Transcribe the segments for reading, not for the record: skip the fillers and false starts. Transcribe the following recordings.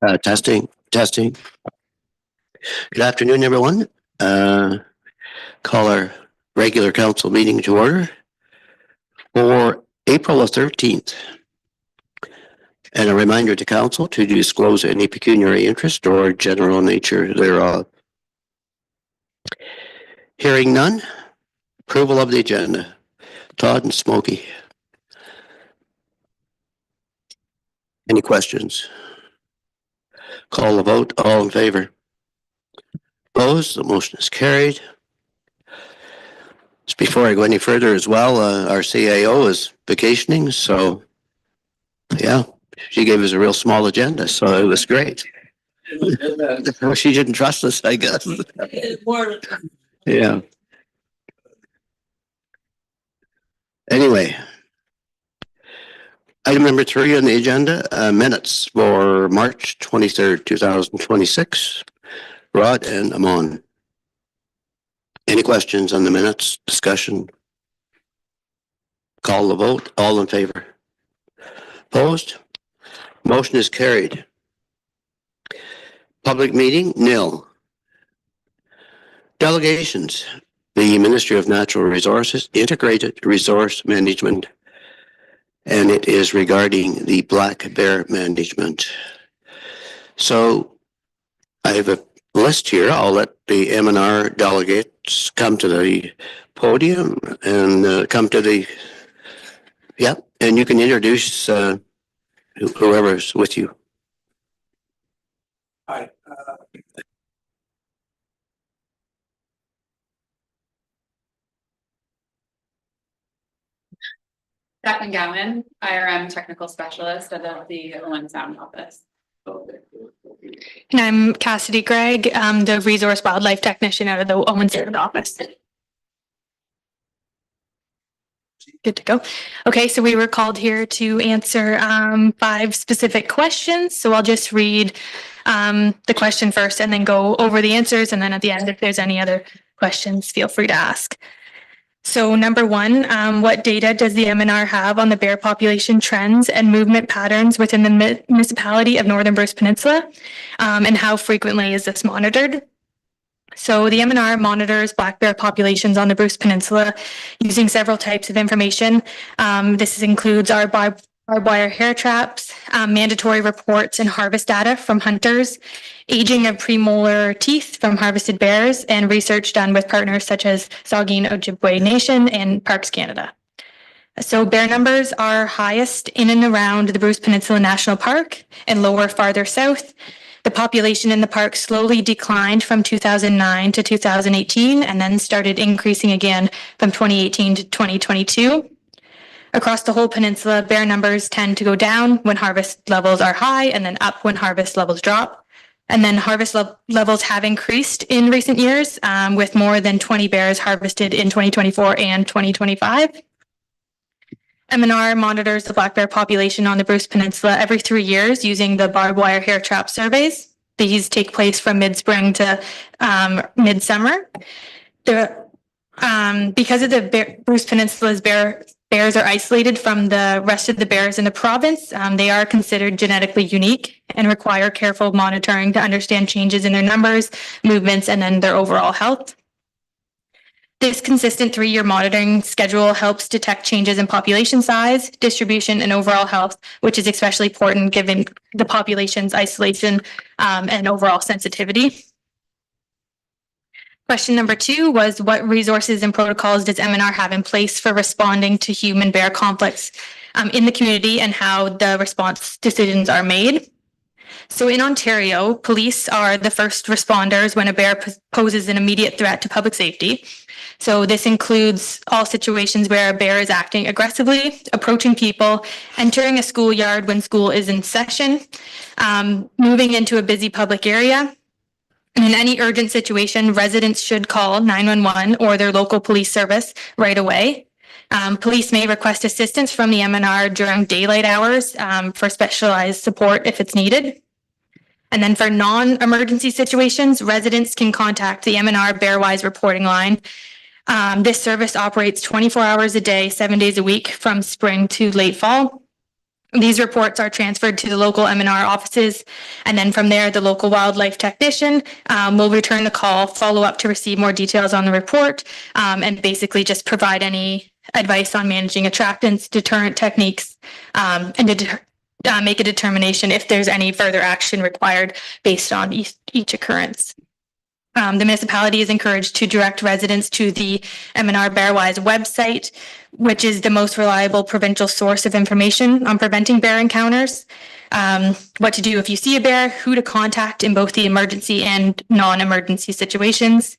Testing. Good afternoon, everyone. Call our regular council meeting to order for April the 13th. And a reminder to council to disclose any pecuniary interest or general nature thereof. Hearing none. Approval of the agenda. Todd and Smokey. Any questions? Call the vote. All in favor? Opposed? The motion is carried. Just before I go any further as well, our CAO is vacationing, so yeah, she gave us a real small agenda, so it was great. She didn't trust us, I guess. Yeah. Anyway, item number 3 on the agenda, minutes for March 23rd, 2026. Rod and Amon. Any questions on the minutes? Discussion? Call the vote. All in favor? Opposed? Motion is carried. Public meeting, nil. Delegations. The Ministry of Natural Resources, Integrated Resource Management, and it is regarding the black bear management. So I have a list here. I'll let the M&R delegates come to the podium and come to the, yeah, and you can introduce whoever's with you. Hi. Jaclynn Gowan, IRM Technical Specialist at the Owen Sound Office. And I'm Kassidy Gregg, the Resource Wildlife Technician out of the Owen Sound Office. Good to go. Okay, so we were called here to answer 5 specific questions. So I'll just read the question first and then go over the answers. And then at the end, if there's any other questions, feel free to ask. So number 1, what data does the M&R have on the bear population trends and movement patterns within the municipality of Northern Bruce Peninsula? And how frequently is this monitored? So the M&R monitors black bear populations on the Bruce Peninsula using several types of information. This includes our barbed wire hair traps, mandatory reports and harvest data from hunters, aging of premolar teeth from harvested bears, and research done with partners such as Saugeen Ojibwe Nation and Parks Canada. So bear numbers are highest in and around the Bruce Peninsula National Park and lower farther south. The population in the park slowly declined from 2009 to 2018 and then started increasing again from 2018 to 2022. Across the whole peninsula, bear numbers tend to go down when harvest levels are high and then up when harvest levels drop. And then harvest levels have increased in recent years with more than 20 bears harvested in 2024 and 2025. M&R monitors the black bear population on the Bruce Peninsula every 3 years using the barbed wire hair trap surveys. These take place from mid-spring to midsummer. Because of the Bruce Peninsula's bears are isolated from the rest of the bears in the province, they are considered genetically unique and require careful monitoring to understand changes in their numbers, movements, and then their overall health. This consistent 3-year monitoring schedule helps detect changes in population size, distribution, and overall health, which is especially important given the population's isolation and overall sensitivity. Question number 2 was, what resources and protocols does M&R have in place for responding to human-bear conflicts in the community and how the response decisions are made? So in Ontario, police are the first responders when a bear poses an immediate threat to public safety. So this includes all situations where a bear is acting aggressively, approaching people, entering a schoolyard when school is in session, moving into a busy public area. And in any urgent situation, residents should call 911 or their local police service right away. Police may request assistance from the M&R during daylight hours for specialized support if it's needed. And then for non-emergency situations, residents can contact the M&R Bearwise reporting line. This service operates 24 hours a day, 7 days a week from spring to late fall. These reports are transferred to the local M&R offices, and then from there, the local wildlife technician will return the call, follow up to receive more details on the report, and basically just provide any advice on managing attractants, deterrent techniques, and make a determination if there's any further action required based on each occurrence. The municipality is encouraged to direct residents to the M&R Bearwise website, which is the most reliable provincial source of information on preventing bear encounters, what to do if you see a bear, who to contact in both the emergency and non-emergency situations.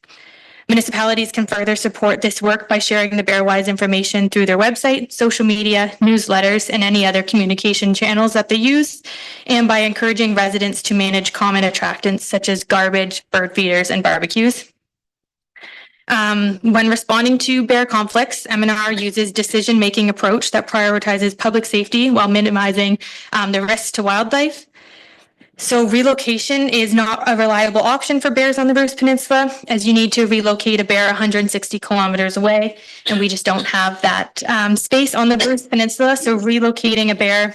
Municipalities can further support this work by sharing the Bearwise information through their website, social media, newsletters, and any other communication channels that they use, and by encouraging residents to manage common attractants such as garbage, bird feeders, and barbecues. When responding to bear conflicts, M&R uses decision-making approach that prioritizes public safety while minimizing the risks to wildlife. So relocation is not a reliable option for bears on the Bruce Peninsula, as you need to relocate a bear 160 kilometers away, and we just don't have that space on the Bruce Peninsula. So relocating a bear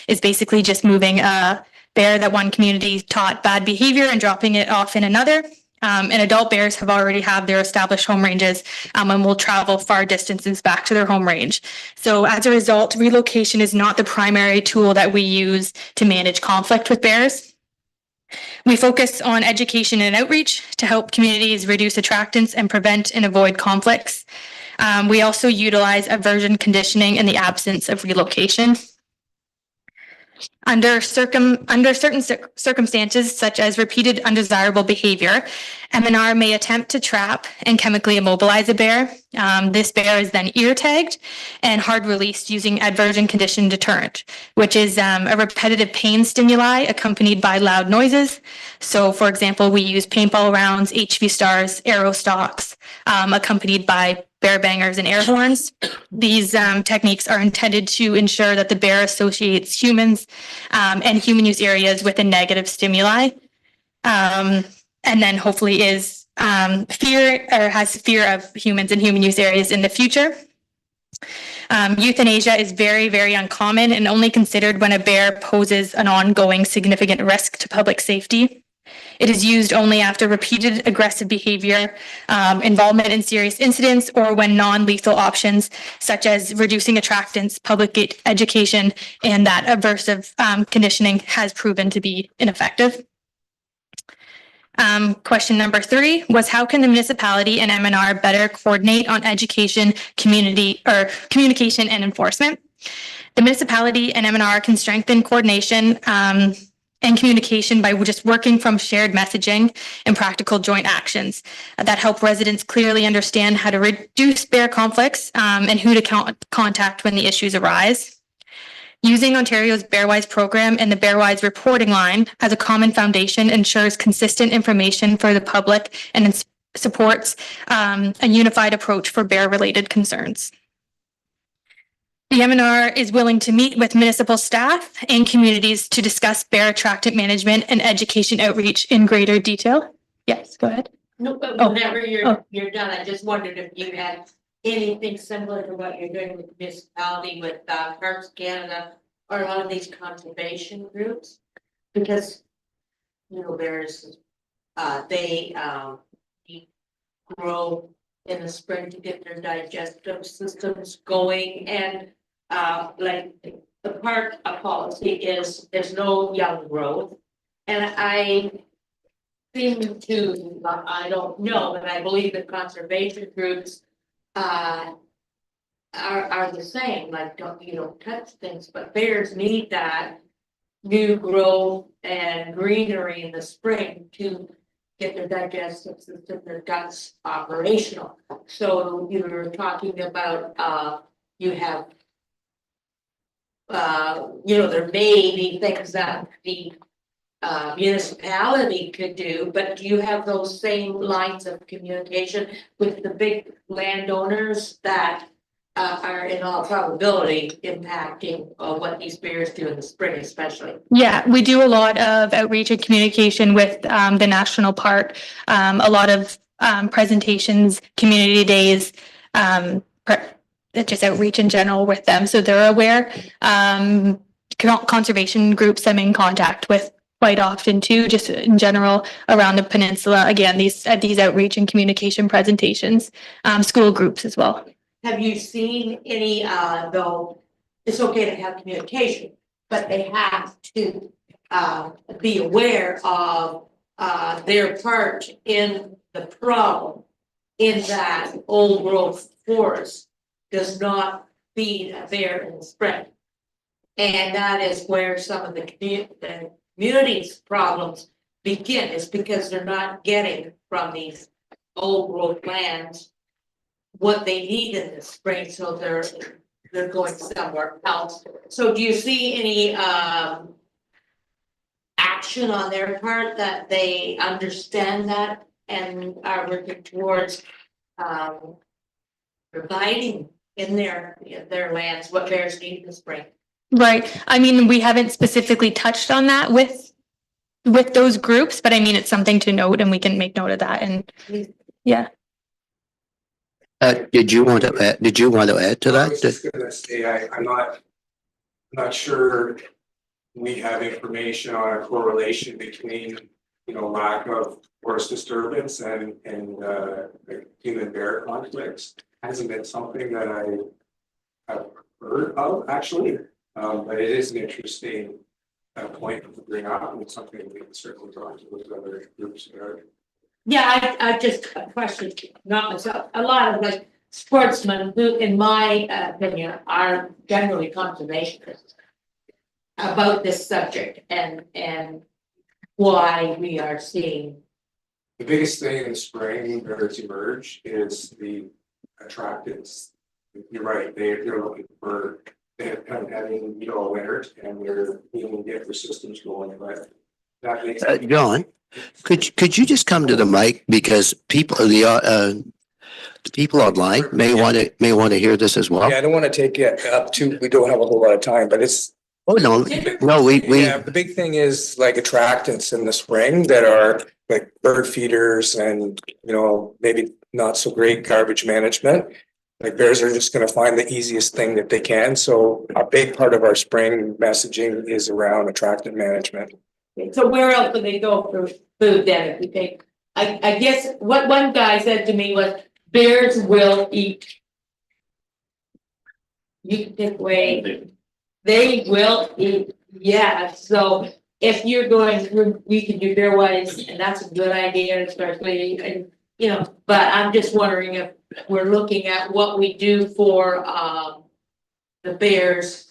is basically just moving a bear that one community taught bad behavior and dropping it off in another. And adult bears already have their established home ranges and will travel far distances back to their home range. So as a result, relocation is not the primary tool that we use to manage conflict with bears. We focus on education and outreach to help communities reduce attractants and prevent and avoid conflicts. We also utilize aversion conditioning in the absence of relocation. Under certain circumstances, such as repeated undesirable behavior, M&R may attempt to trap and chemically immobilize a bear. This bear is then ear tagged and hard released using aversion condition deterrent, which is a repetitive pain stimuli accompanied by loud noises. So, for example, we use paintball rounds, HV stars, arrow stalks, accompanied by bear bangers and air horns. These techniques are intended to ensure that the bear associates humans and human use areas with a negative stimuli, and then hopefully is has fear of humans and human use areas in the future. Euthanasia is very, very uncommon and only considered when a bear poses an ongoing significant risk to public safety. It is used only after repeated aggressive behavior, involvement in serious incidents, or when non-lethal options such as reducing attractants, public education, and that aversive conditioning has proven to be ineffective. Question number 3 was, how can the municipality and M&R better coordinate on education, communication, and enforcement? The municipality and M&R can strengthen coordination and communication by just working from shared messaging and practical joint actions that help residents clearly understand how to reduce bear conflicts and who to contact when the issues arise. Using Ontario's Bearwise program and the Bearwise reporting line as a common foundation ensures consistent information for the public and supports a unified approach for bear-related concerns. The M&R is willing to meet with municipal staff and communities to discuss bear attractant management and education outreach in greater detail. Yes, go ahead. No, but whenever you're done, I just wondered if you had anything similar to what you're doing with the municipality with Parks Canada or a lot of these conservation groups, because bears they grow in the spring to get their digestive systems going, and like the park policy is there's no young growth, and I seem to I don't know, but I believe that conservation groups are the same. Like don't touch things, but bears need that new growth and greenery in the spring to get their digestive system, their guts operational. So you were talking about you have there may be things that the municipality could do, but do you have those same lines of communication with the big landowners that are in all probability impacting what these bears do in the spring, especially? Yeah, we do a lot of outreach and communication with the national park, a lot of presentations, community days, just outreach in general with them, so they're aware. Conservation groups I'm in contact with quite often too, just in general around the peninsula. Again, these outreach and communication presentations, school groups as well. Have you seen any, though, it's okay to have communication, but they have to be aware of their part in the problem, in that old growth forest does not feed a bear in the spring. And that is where some of the community's problems begin, is because they're not getting from these old growth lands what they need in the spring, so they're going somewhere else. So do you see any action on their part that they understand that and are working towards providing in their lands what bears need in the spring? Right. I mean, we haven't specifically touched on that with those groups, but I mean, it's something to note, and we can make note of that. And yeah. Did you want to add to I was that? just gonna say, I'm not sure we have information on a correlation between, lack of forest disturbance and human bear conflicts. Hasn't been something that I have heard of, actually, but it is an interesting point to bring up, and it's something we can certainly talk to with other groups about. Yeah, I just questioned, not myself, a lot of like sportsmen who, in my opinion, are generally conservationists about this subject and why we are seeing. The biggest thing in the spring where it's emerged is the attractants. You're right, they're looking for, they're kind of having, a winter, and they're needing to get their systems going, but that makes. John, could you just come to the mic, because the people online may want to hear this as well. Yeah, I don't want to take it up too, we don't have a whole lot of time, but it's, Oh, no, yeah, the big thing is like attractants in the spring that are like bird feeders and, maybe not so great garbage management. Like bears are just going to find the easiest thing that they can. So a big part of our spring messaging is around attractant management. So where else do they go for food then, if we take, I guess what one guy said to me was, bears will eat. You can take away, they will eat, yeah, so if you're going through, we can do bear wise, and that's a good idea, especially, and but I'm just wondering if we're looking at what we do for the bears.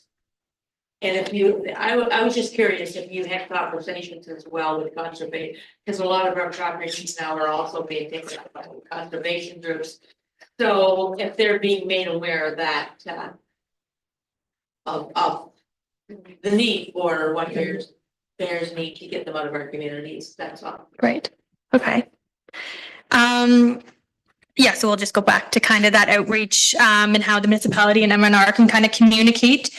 And if you, I was just curious if you had conversations as well with conservation, because a lot of our properties now are also being taken up by conservation groups. So if they're being made aware of that, of the need for what bears need to get them out of our communities, that's all. Right. Okay. Yeah, so we'll just go back to kind of that outreach and how the municipality and MNR can kind of communicate.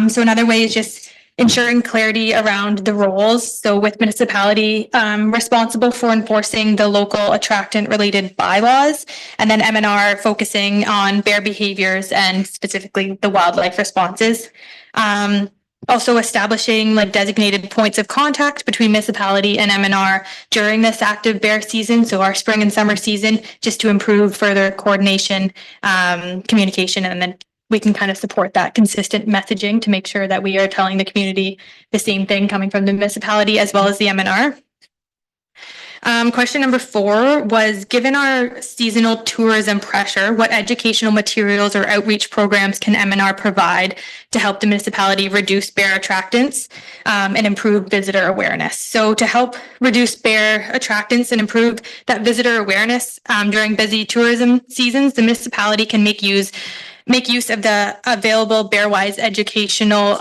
So another way is just ensuring clarity around the roles. So with municipality responsible for enforcing the local attractant related bylaws, and then MNR focusing on bear behaviors and specifically the wildlife responses. Also establishing like designated points of contact between municipality and MNR during this active bear season, so our spring and summer season, just to improve further coordination, communication, and then we can kind of support that consistent messaging to make sure that we are telling the community the same thing coming from the municipality as well as the MNR. Question number 4 was, given our seasonal tourism pressure, what educational materials or outreach programs can MNR provide to help the municipality reduce bear attractants and improve visitor awareness? So to help reduce bear attractants and improve that visitor awareness during busy tourism seasons, the municipality can make use of the available Bearwise educational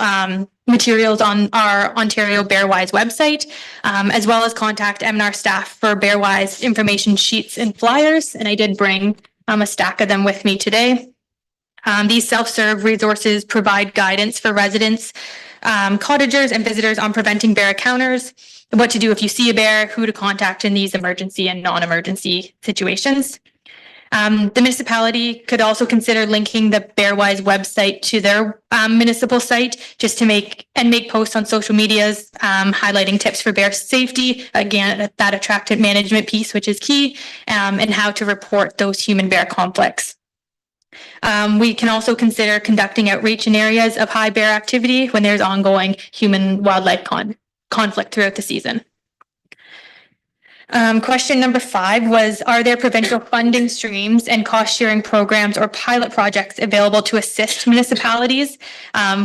materials on our Ontario Bearwise website, as well as contact MNR staff for Bearwise information sheets and flyers. And I did bring a stack of them with me today. These self-serve resources provide guidance for residents, cottagers, and visitors on preventing bear encounters, what to do if you see a bear, who to contact in these emergency and non-emergency situations. The municipality could also consider linking the Bearwise website to their municipal site just to make posts on social medias highlighting tips for bear safety. Again, that attractant management piece, which is key, and how to report those human bear conflicts. We can also consider conducting outreach in areas of high bear activity when there's ongoing human wildlife conflict throughout the season. Question number 5 was, are there provincial funding streams and cost sharing programs or pilot projects available to assist municipalities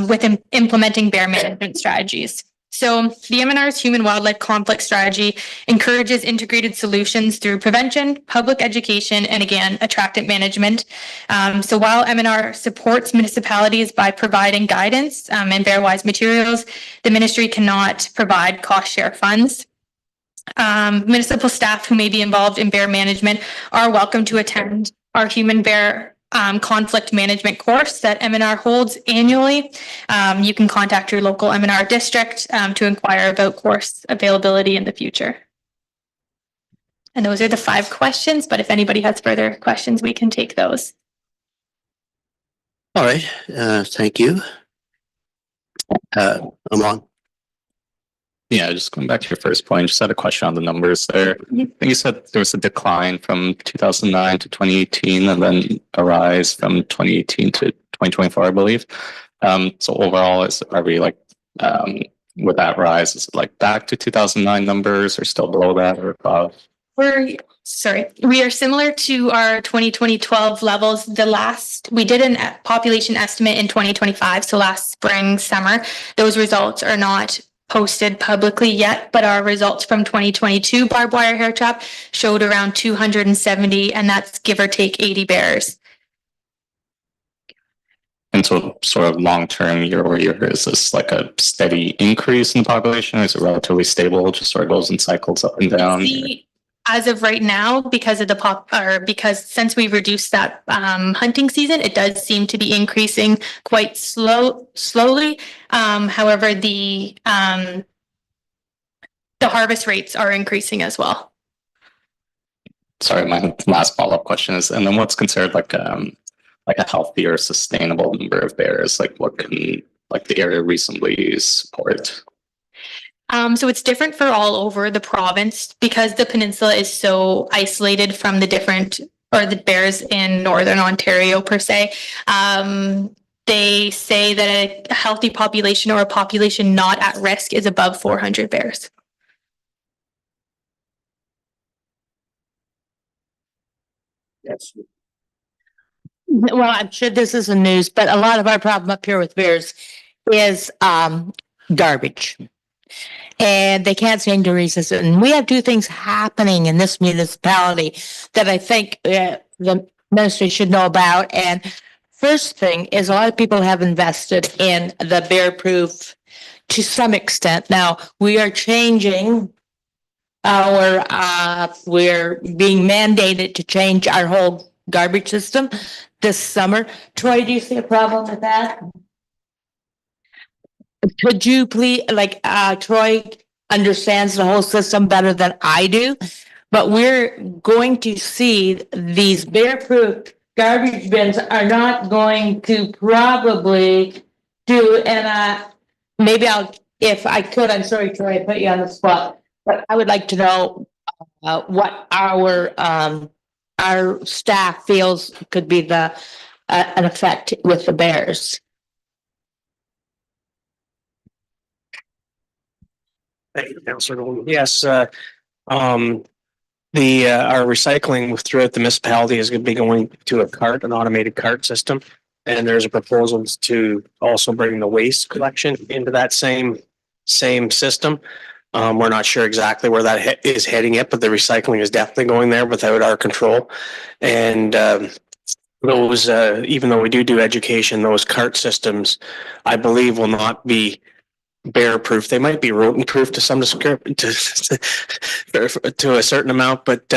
with implementing bear management strategies? So the MNR's human wildlife conflict strategy encourages integrated solutions through prevention, public education, and again, attractant management. So while MNR supports municipalities by providing guidance and bear-wise materials, the ministry cannot provide cost share funds. Municipal staff who may be involved in bear management are welcome to attend our human bear conflict management course that MNR holds annually. You can contact your local MNR district to inquire about course availability in the future. And those are the 5 questions, but if anybody has further questions, we can take those. All right, thank you. I'm on. Yeah, just going back to your first point, just had a question on the numbers there. I think you said there was a decline from 2009 to 2018 and then a rise from 2018 to 2024, I believe. So overall, are we like, with that rise, is it like back to 2009 numbers or still below that or above? We are similar to our 2012 levels. We did a population estimate in 2025, so last spring, summer. Those results are not posted publicly yet, but our results from 2022 barbed wire hair trap showed around 270, and that's give or take 80 bears. And so sort of long-term year over year, is this like a steady increase in the population? Or is it relatively stable, just sort of goes in cycles up and down? As of right now, because of because since we reduced that hunting season, it does seem to be increasing quite slowly. However, the harvest rates are increasing as well. Sorry, my last follow-up question is, and then what's considered like a healthier, sustainable number of bears? Like what can the area reasonably support? So it's different for all over the province because the peninsula is so isolated from the bears in Northern Ontario per se. They say that a healthy population or a population not at risk is above 400 bears. Yes. Well, I'm sure this isn't news, but a lot of our problem up here with bears is garbage. And they can't seem to resist it. And we have 2 things happening in this municipality that I think the ministry should know about. And first thing is a lot of people have invested in the bear proof to some extent. Now we are changing we're being mandated to change our whole garbage system this summer. Troy, do you see a problem with that? Could you please, Troy understands the whole system better than I do, but we're going to see these bear-proof garbage bins are not going to probably do, and maybe if I could, I'm sorry, Troy, I put you on the spot, but I would like to know what our staff feels could be an effect with the bears. Thank you, Councillor Gowan. Yes, our recycling throughout the municipality is going to be going to an automated cart system. And there's a proposal to also bring the waste collection into that same system. We're not sure exactly where that is heading yet, but the recycling is definitely going there without our control. And those, even though we do education, those cart systems, I believe, will not be bear proof. They might be rodent proof to some description, to a certain amount, but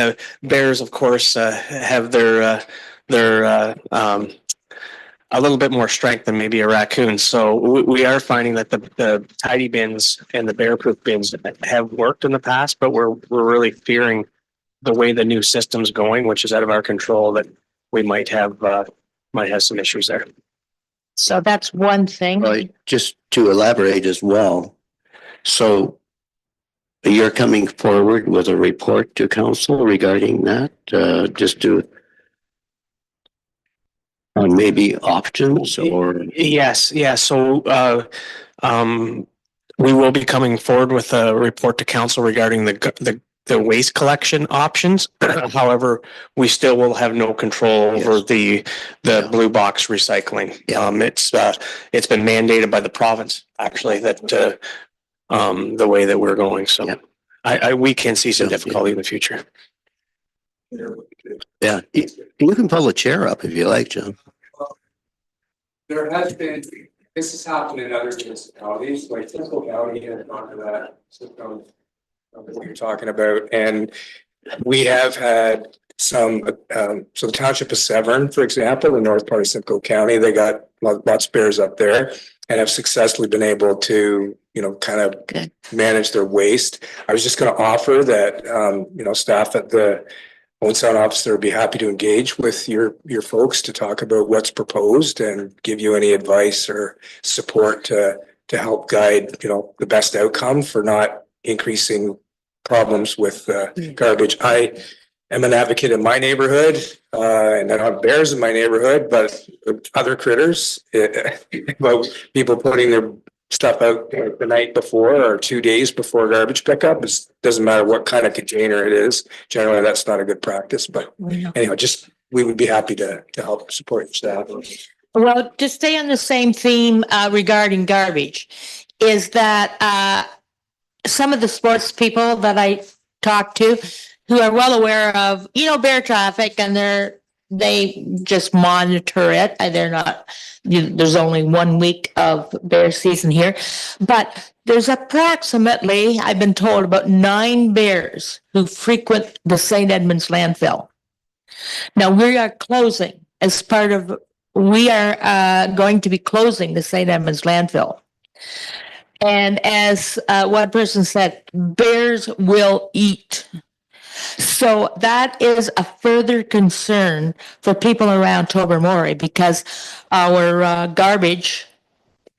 bears, of course, have their a little bit more strength than maybe a raccoon. So we are finding that the tidy bins and the bear proof bins have worked in the past, but we're really fearing the way the new system's going, which is out of our control, that we might have some issues there. So that's one thing. Well, just to elaborate as well. So you're coming forward with a report to council regarding that, just to on maybe options or? Yes, yeah. So we will be coming forward with a report to council regarding the waste collection options. However, we still will have no control over the blue box recycling. It's been mandated by the province, actually, that the way that we're going. So we can see some difficulty in the future. Yeah, you can pull a chair up if you like, John. There has been, this has happened in other municipalities, like Simcoe County has gone to that system that you're talking about, and we have had some, so the township of Severn, for example, the north part of Simcoe County, they got lots of bears up there and have successfully been able to, kind of manage their waste. I was just going to offer that, staff at the Owen Sound officer would be happy to engage with your folks to talk about what's proposed and give you any advice or support to help guide, the best outcome for not increasing problems with garbage. I am an advocate in my neighborhood, and I don't have bears in my neighborhood, but other critters, about people putting their stuff out the night before or 2 days before garbage pickup. It doesn't matter what kind of container it is. Generally, that's not a good practice. But anyway, we would be happy to help support your staff. Well, to stay on the same theme regarding garbage, is that some of the sports people that I talk to who are well aware of, bear traffic, and they just monitor it. They're not, there's only 1 week of bear season here, but there's approximately, I've been told, about 9 bears who frequent the St. Edmunds landfill. Now we are closing we are going to be closing the St. Edmunds landfill. And as one person said, bears will eat. So that is a further concern for people around Tobermory, because our garbage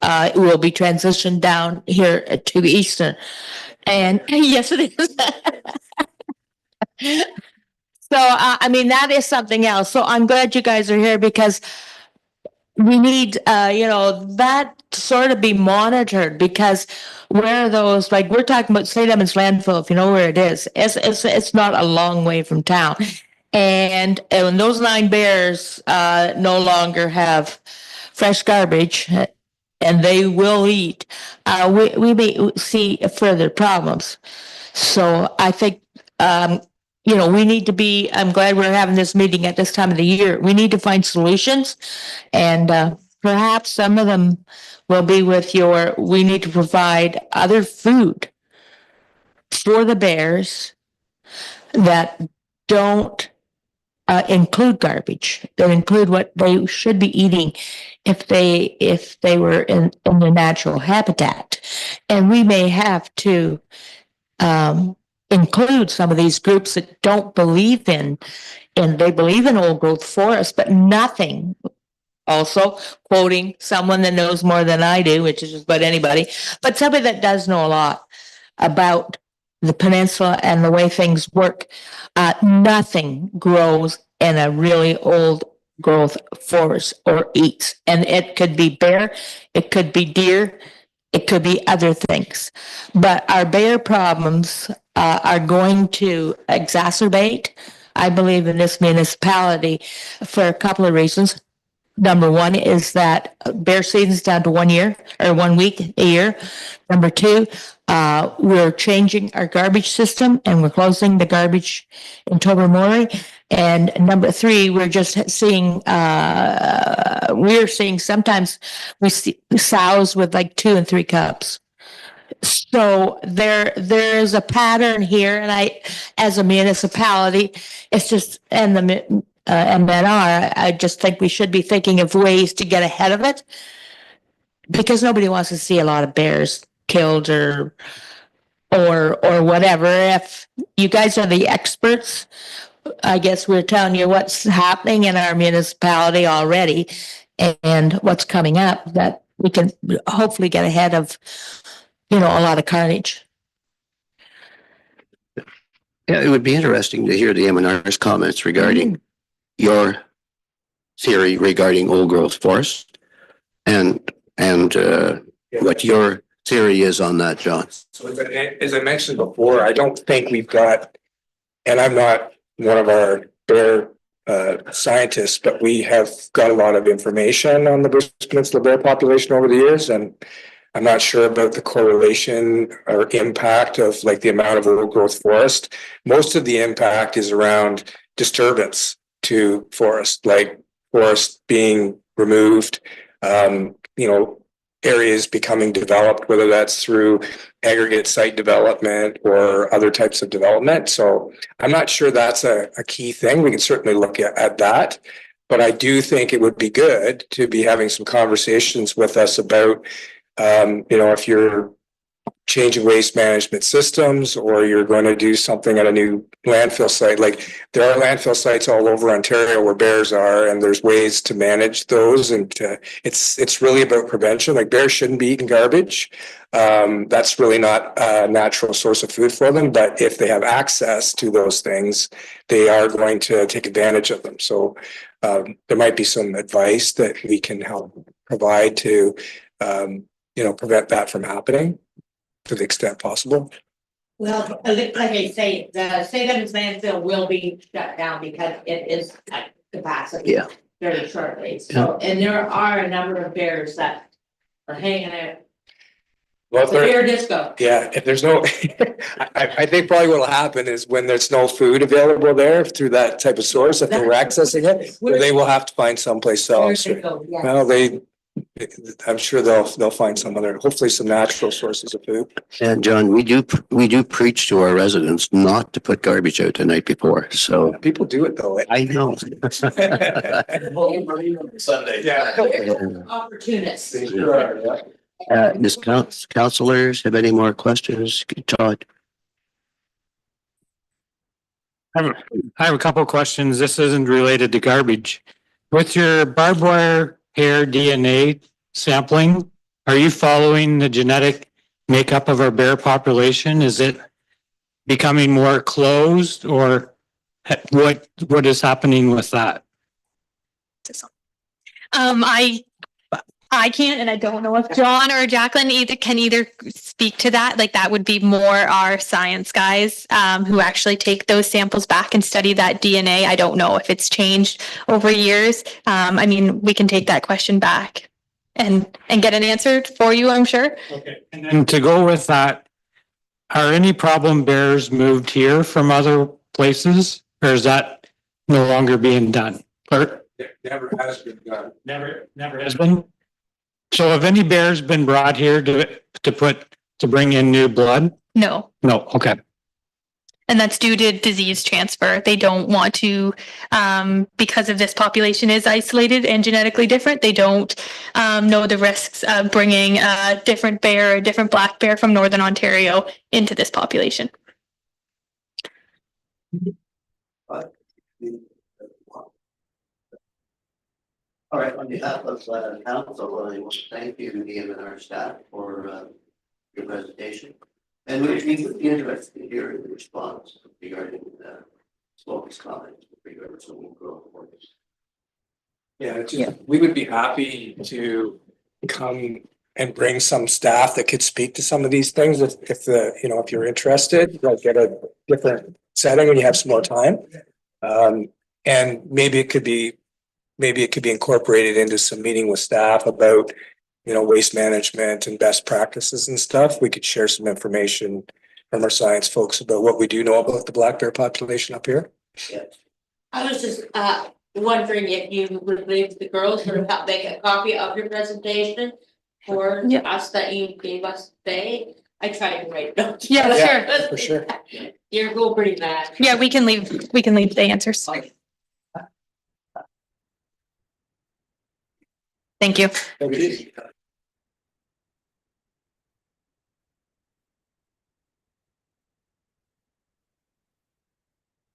will be transitioned down here to the eastern. And yes, it is. So, that is something else. So I'm glad you guys are here, because we need, that to sort of be monitored, because where are those, like we're talking about St. Edmunds landfill, if you know where it is, it's not a long way from town. And those 9 bears no longer have fresh garbage, and they will eat, we may see further problems. So I think, we need to be, I'm glad we're having this meeting at this time of the year. We need to find solutions, and perhaps some of them will be with we need to provide other food for the bears that don't include garbage, that include what they should be eating if they were in the natural habitat. And we may have to include some of these groups that don't believe they believe in old growth forests, but nothing. Also, quoting someone that knows more than I do, which is just about anybody, but somebody that does know a lot about the peninsula and the way things work. Nothing grows in a really old growth forest or eats. And it could be bear, it could be deer, it could be other things. But our bear problems are going to exacerbate, I believe, in this municipality for a couple of reasons. Number one is that bear season's down to 1 year or 1 week a year. Number two, we're changing our garbage system and we're closing the garbage in Tobermory. And number three, we're just seeing, sometimes we see sows with like 2 and 3 cubs. So there is a pattern here, and as a municipality, it's just, and the MNR, I just think we should be thinking of ways to get ahead of it, because nobody wants to see a lot of bears killed or or whatever. If you guys are the experts, I guess we're telling you what's happening in our municipality already and what's coming up, that we can hopefully get ahead of, a lot of carnage. Yeah, it would be interesting to hear the M&R's comments regarding your theory regarding old growth forest and what your theory is on that, John. So as I mentioned before, I don't think we've got, and I'm not one of our bear scientists, but we have got a lot of information on the British Peninsula bear population over the years, and I'm not sure about the correlation or impact of like the amount of old growth forest. Most of the impact is around disturbance to forest, like forest being removed, areas becoming developed, whether that's through aggregate site development or other types of development. So I'm not sure that's a key thing. We can certainly look at that, but I do think it would be good to be having some conversations with us about, if you're changing waste management systems or you're going to do something at a new landfill site. Like there are landfill sites all over Ontario where bears are, and there's ways to manage those. And it's really about prevention. Like bears shouldn't be eating garbage. That's really not a natural source of food for them. But if they have access to those things, they are going to take advantage of them. So there might be some advice that we can help provide to, prevent that from happening to the extent possible. Well, like I say, the St. Edmunds landfill will be shut down because it is at capacity. Yeah. Very shortly. So, and there are a number of bears that are hanging out. Well, The bear disco. yeah, if there's no, I think probably what'll happen is when there's no food available there through that type of source, if they're accessing it, they will have to find someplace else. Well, I'm sure they'll find some other, hopefully some natural sources of food. And John, we do preach to our residents not to put garbage out the night before. So People do it though. I know. Sunday. Yeah. Opportunists. Does councilors have any more questions? Todd? I have a couple of questions. This isn't related to garbage. With your barbed wire hair DNA sampling, are you following the genetic makeup of our bear population? Is it becoming more closed, or what is happening with that? I can't, and I don't know if John or Jaclynn can speak to that. Like that would be more our science guys who actually take those samples back and study that DNA. I don't know if it's changed over years. We can take that question back and get an answer for you, I'm sure. Okay. And to go with that, are any problem bears moved here from other places, or is that no longer being done? Clerk? Never has been done. Never has been. So have any bears been brought here to bring in new blood? No. No. Okay. And that's due to disease transfer. They don't want to, because of this population is isolated and genetically different, they don't know the risks of bringing a different bear, a different black bear from Northern Ontario into this population. All right, on behalf of council, I want to thank you, the M&R staff, for your presentation. And we would be interested to hear the response regarding Smokey's comments with regards to old growth forests. Yeah, we would be happy to come and bring some staff that could speak to some of these things if you're interested, like get a different setting when you have some more time. And maybe it could be incorporated into some meeting with staff about, waste management and best practices and stuff. We could share some information from our science folks about what we do know about the black bear population up here. Yeah. I was just wondering if you would leave the girls sort of make a copy of your presentation for us that you gave us today. I tried to write notes. Yeah, sure. For sure. You're going pretty bad. Yeah, we can leave the answers. Thank you. Thank you.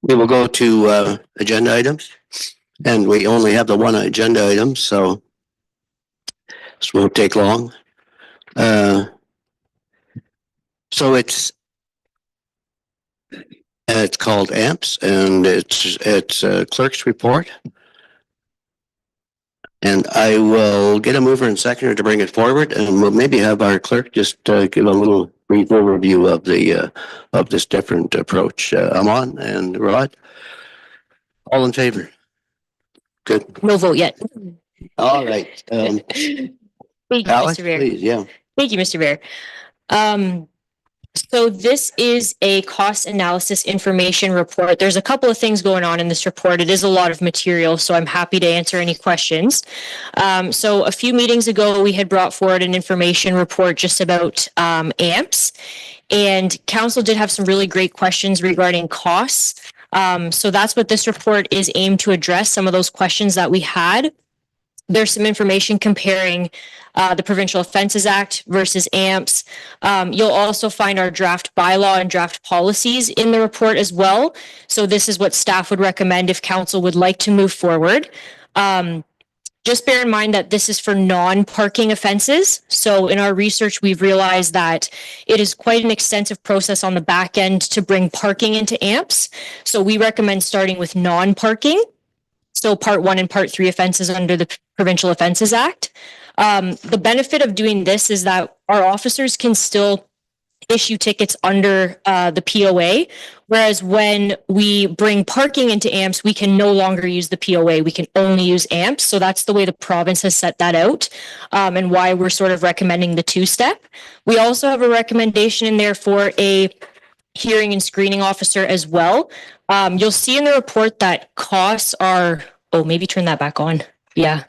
We will go to agenda items, and we only have the one agenda item, so this won't take long. So it's called AMPS, and it's clerk's report. And I will get a mover and seconder to bring it forward, and we'll maybe have our clerk just give a little brief overview of the of this different approach. Amon and Rod, all in favor? Good. No vote yet. All right. Thank you, Alex, Mr. Mayor. please, yeah. Thank you, Mr. Mayor. So this is a cost analysis information report. There's a couple of things going on in this report. It is a lot of material, so I'm happy to answer any questions. So a few meetings ago, we had brought forward an information report just about AMPS, and council did have some really great questions regarding costs. So that's what this report is aimed to address, some of those questions that we had. There's some information comparing the Provincial Offences Act versus AMPS. You'll also find our draft bylaw and draft policies in the report as well. So this is what staff would recommend if council would like to move forward. Just bear in mind that this is for non-parking offenses. So in our research, we've realized that it is quite an extensive process on the back end to bring parking into AMPS. So we recommend starting with non-parking. So part 1 and part 3 offenses under the Provincial Offences Act. The benefit of doing this is that our officers can still issue tickets under the POA, whereas when we bring parking into AMPS, we can no longer use the POA. We can only use AMPS. So that's the way the province has set that out, and why we're sort of recommending the 2-step. We also have a recommendation in there for a hearing and screening officer as well. You'll see in the report that costs are, oh, maybe turn that back on. Yeah.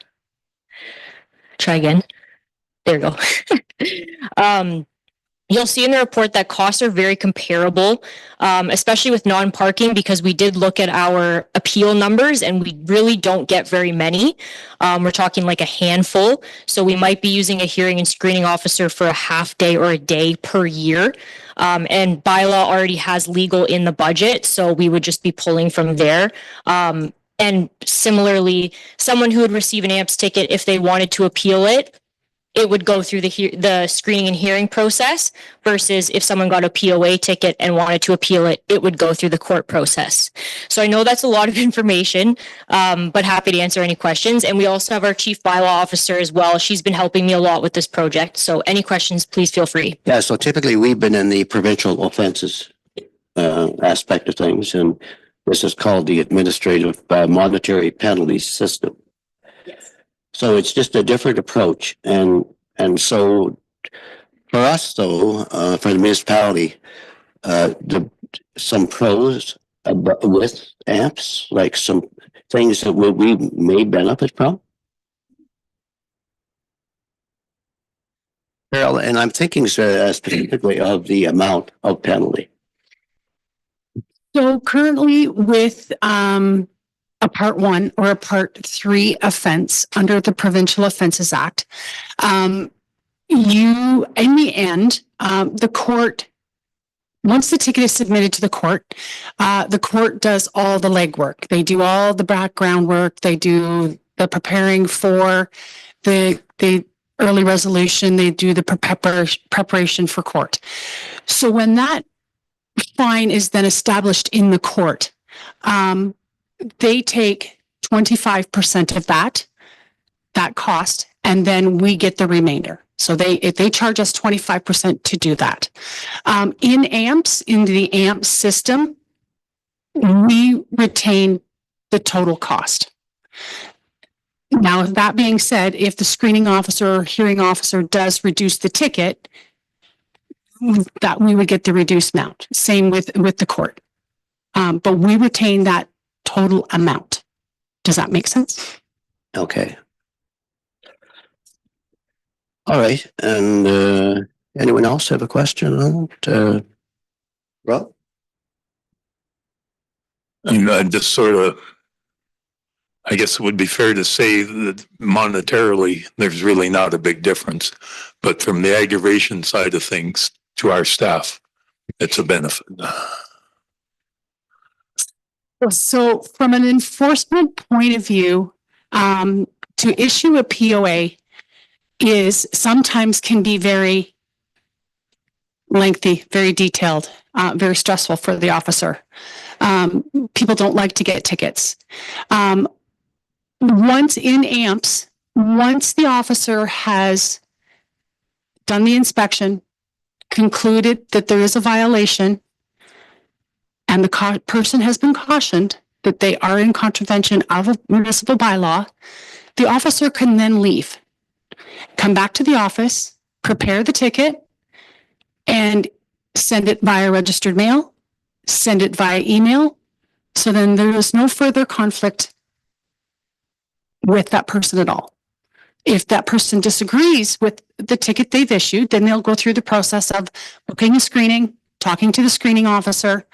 Try again. There you go. You'll see in the report that costs are very comparable, especially with non-parking, because we did look at our appeal numbers and we really don't get very many. We're talking like a handful. So we might be using a hearing and screening officer for a half day or a day per year. And bylaw already has legal in the budget, so we would just be pulling from there. And similarly, someone who would receive an AMPS ticket, if they wanted to appeal it, it would go through the screening and hearing process, versus if someone got a POA ticket and wanted to appeal it, it would go through the court process. So I know that's a lot of information, but happy to answer any questions. And we also have our chief bylaw officer as well. She's been helping me a lot with this project. So any questions, please feel free. Yeah, so typically we've been in the provincial offenses aspect of things, and this is called the administrative monetary penalty system. Yes. So it's just a different approach, and so for us though, for the municipality, some pros with AMPS, like some things that we may benefit from. And I'm thinking specifically of the amount of penalty. So currently with a part 1 or a part 3 offense under the Provincial Offences Act, you, in the end, the court, once the ticket is submitted to the court does all the legwork. They do all the background work. They do the preparing for the early resolution. They do the preparation for court. So when that fine is then established in the court, they take 25% of that cost, and then we get the remainder. So they charge us 25% to do that. In AMPS, in the AMPS system, we retain the total cost. Now, that being said, if the screening officer or hearing officer does reduce the ticket, that we would get the reduced amount. Same with the court. But we retain that total amount. Does that make sense? Okay. All right. And anyone else have a question on it? Rob? And just sort of, I guess it would be fair to say that monetarily, there's really not a big difference. But from the aggravation side of things to our staff, it's a benefit. So from an enforcement point of view, to issue a POA is sometimes can be very lengthy, very detailed, very stressful for the officer. People don't like to get tickets. Once in AMPS, once the officer has done the inspection, concluded that there is a violation, and the person has been cautioned that they are in contravention of a municipal bylaw, the officer can then leave, come back to the office, prepare the ticket, and send it via registered mail, send it via email. So then there is no further conflict with that person at all. If that person disagrees with the ticket they've issued, then they'll go through the process of booking a screening, talking to the screening officer.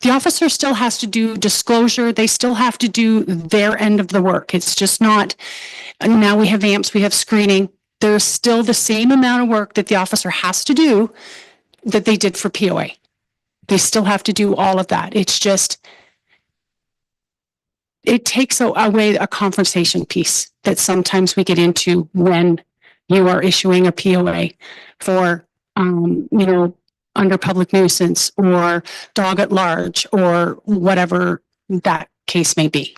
The officer still has to do disclosure. They still have to do their end of the work. It's just not, now we have AMPS, we have screening. There's still the same amount of work that the officer has to do that they did for POA. They still have to do all of that. It's just, it takes away a conversation piece that sometimes we get into when you are issuing a POA for, under public nuisance or dog at large or whatever that case may be.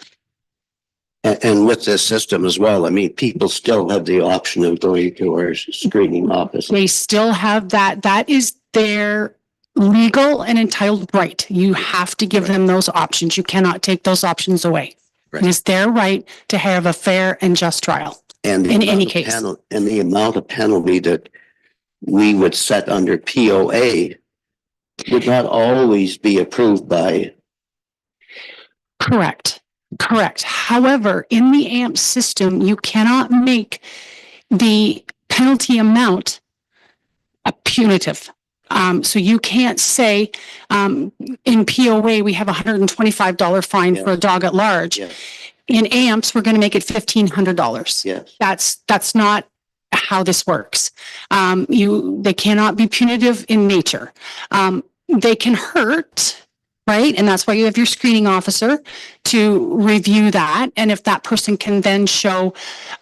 And with this system as well, I mean, people still have the option of going to our screening office. They still have that. That is their legal and entitled right. You have to give them those options. You cannot take those options away. Right. It is their right to have a fair and just trial And in any case. And the amount of penalty that we would set under POA would not always be approved by. Correct. However, in the AMP system, you cannot make the penalty amount a punitive. So you can't say, in POA, we have $125 fine for a dog at large. Yes. In AMPS, we're going to make it $1,500. Yes. That's not how this works. They cannot be punitive in nature. They can hurt, right? And that's why you have your screening officer to review that. And if that person can then show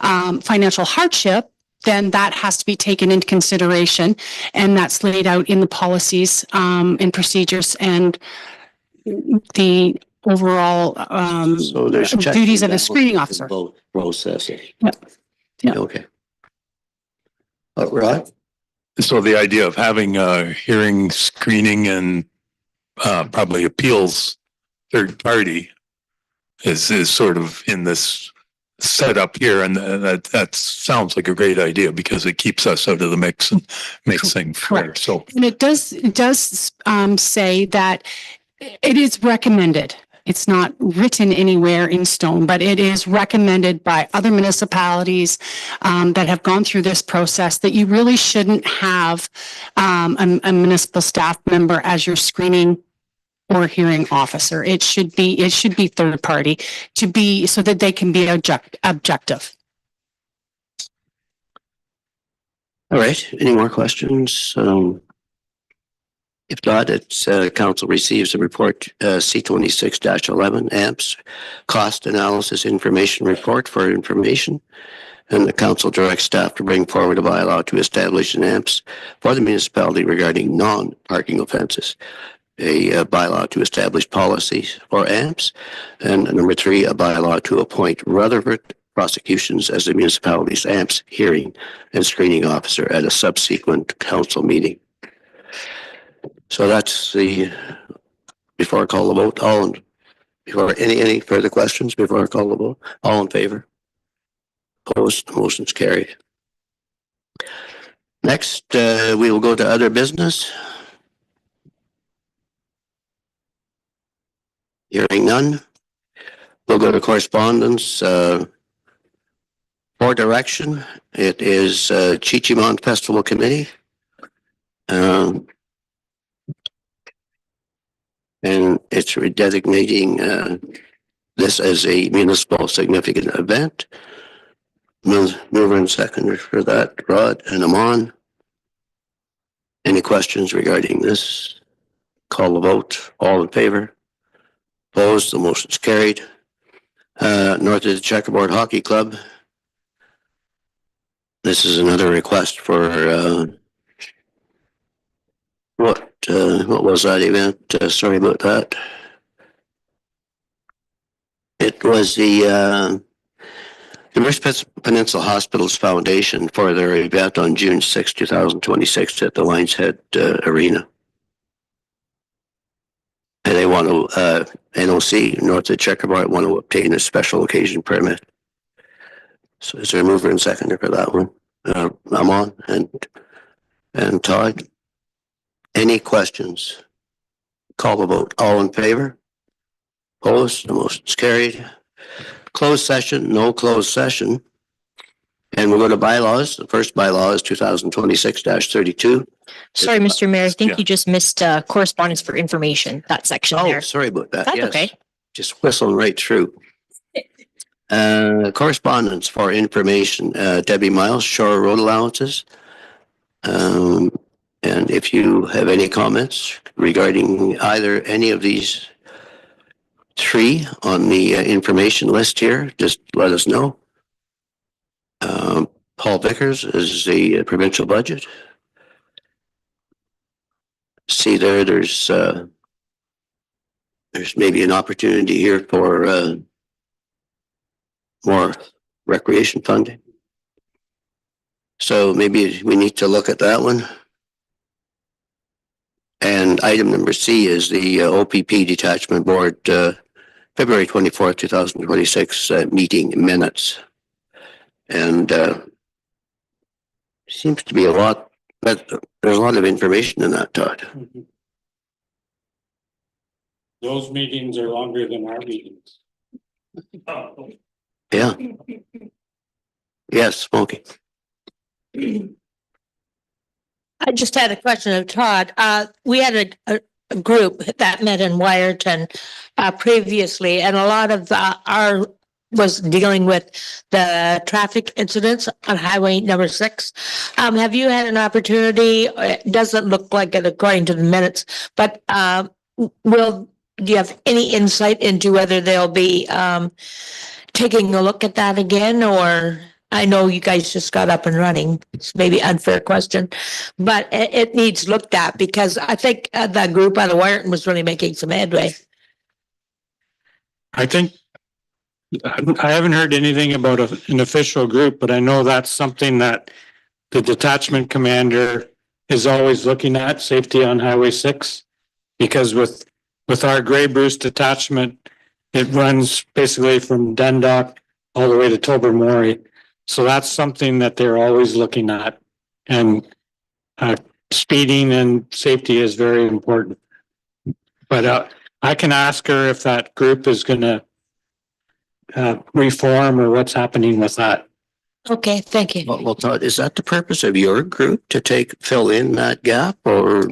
financial hardship, then that has to be taken into consideration. And that's laid out in the policies and procedures and the overall So there's duties of a screening officer. Both processes. Yep. Yep. Okay. Rod? So the idea of having a hearing, screening, and probably appeals third party is sort of in this setup here, and that sounds like a great idea because it keeps us out of the mix and makes things fair. So, and it does say that it is recommended. It's not written anywhere in stone, but it is recommended by other municipalities that have gone through this process that you really shouldn't have a municipal staff member as your screening or hearing officer. It should be third party to be so that they can be objective. All right. Any more questions? If not, it's council receives a report C26-11 AMPS cost analysis information report for information. And the council directs staff to bring forward a bylaw to establish an AMPS for the municipality regarding non-parking offenses. A bylaw to establish policies for AMPS. And number 3, a bylaw to appoint Rutherford Prosecutions as the municipality's AMPS hearing and screening officer at a subsequent council meeting. So that's before I call the vote, any further questions before I call the vote? All in favor? Opposed? Motion's carried. Next, we will go to other business. Hearing none. We'll go to correspondence. For direction, it is Chi-Cheemaun Festival Committee. And it's redesignating this as a municipal significant event. Mover and seconder for that, Rod and Amon. Any questions regarding this? Call the vote. All in favor? Opposed, the motion is carried. North of the Checkerboard Hockey Club. This is another request for what was that event? Sorry about that. It was the North Peninsula Hospitals Foundation for their event on June 6, 2026 at the Lions Head Arena. And they want to, NOC, North of the Checkerboard, want to obtain a special occasion permit. So is there a mover and seconder for that one? I'm on and Todd. Any questions? Call the vote. All in favor? Opposed? The motion is carried. Closed session, no closed session. And we'll go to bylaws. The first bylaw is 2026-32. Sorry, Mr. Mayor, I think Yeah. you just missed correspondence for information, that section Oh, there. sorry about that. That's Yes. okay. Just whistling right through. Correspondence for information, Debbie Miles, Shore Road Allowances. And if you have any comments regarding either any of these three on the information list here, just let us know. Paul Vickers is the provincial budget. See there's maybe an opportunity here for more recreation funding. So maybe we need to look at that one. And item number C is the OPP Detachment Board February 24th, 2026 meeting minutes. And seems to be a lot, but there's a lot of information in that, Todd. Those meetings are longer than our meetings. Yeah. Yes, Smokey. I just had a question of Todd. We had a group that met in Wyerton previously, and a lot of our was dealing with the traffic incidents on Highway number 6. Have you had an opportunity? It doesn't look like it according to the minutes, but do you have any insight into whether they'll be taking a look at that again? Or I know you guys just got up and running. It's maybe an unfair question, but it needs looked at because I think that group out of Wyerton was really making some headway. I think I haven't heard anything about an official group, but I know that's something that the detachment commander is always looking at, safety on Highway 6. Because with our Grey Bruce detachment, it runs basically from Dundalk all the way to Tobermory. So that's something that they're always looking at. And speeding and safety is very important. But I can ask her if that group is going to reform or what's happening with that. Okay, thank you. Well, Todd, is that the purpose of your group to fill in that gap, or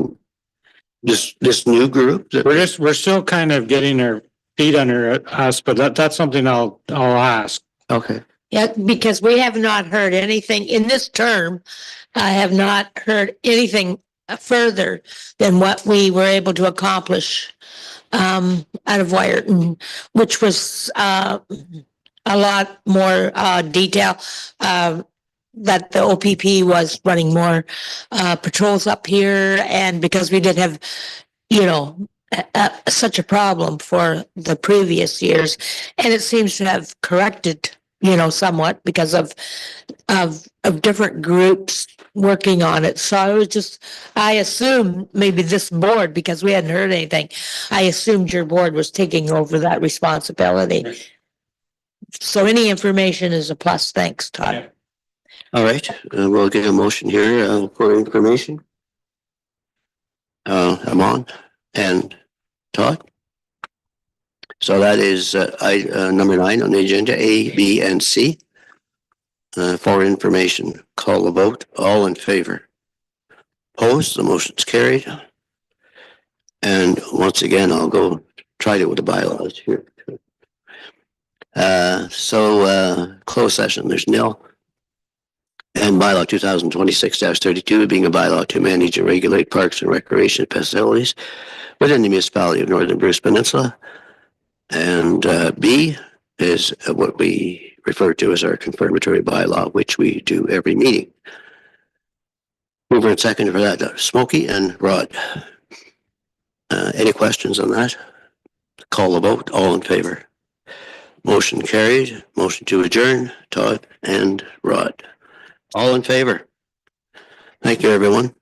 this new group? We're still kind of getting our feet under us, but that's something I'll ask. Okay. Yeah, because we have not heard anything in this term. I have not heard anything further than what we were able to accomplish out of Wyerton, which was a lot more detail. That the OPP was running more patrols up here, and because we did have, such a problem for the previous years, and it seems to have corrected, somewhat because of different groups working on it. So I assumed maybe this board, because we hadn't heard anything, I assumed your board was taking over that responsibility. So any information is a plus. Thanks, Todd. Yeah. All right, we'll get a motion here for information. I'm on, and Todd. So that is number 9 on the agenda, A, B, and C. For information, call the vote. All in favor? Opposed? The motion's carried. And once again, I'll go try it with the bylaws here. Closed session, there's nil. And bylaw 2026-32 being a bylaw to manage and regulate parks and recreation facilities within the municipality of Northern Bruce Peninsula. And B is what we refer to as our confirmatory bylaw, which we do every meeting. Mover and second for that, Smokey and Rod. Any questions on that? Call the vote, all in favor. Motion carried. Motion to adjourn, Todd and Rod. All in favor. Thank you, everyone.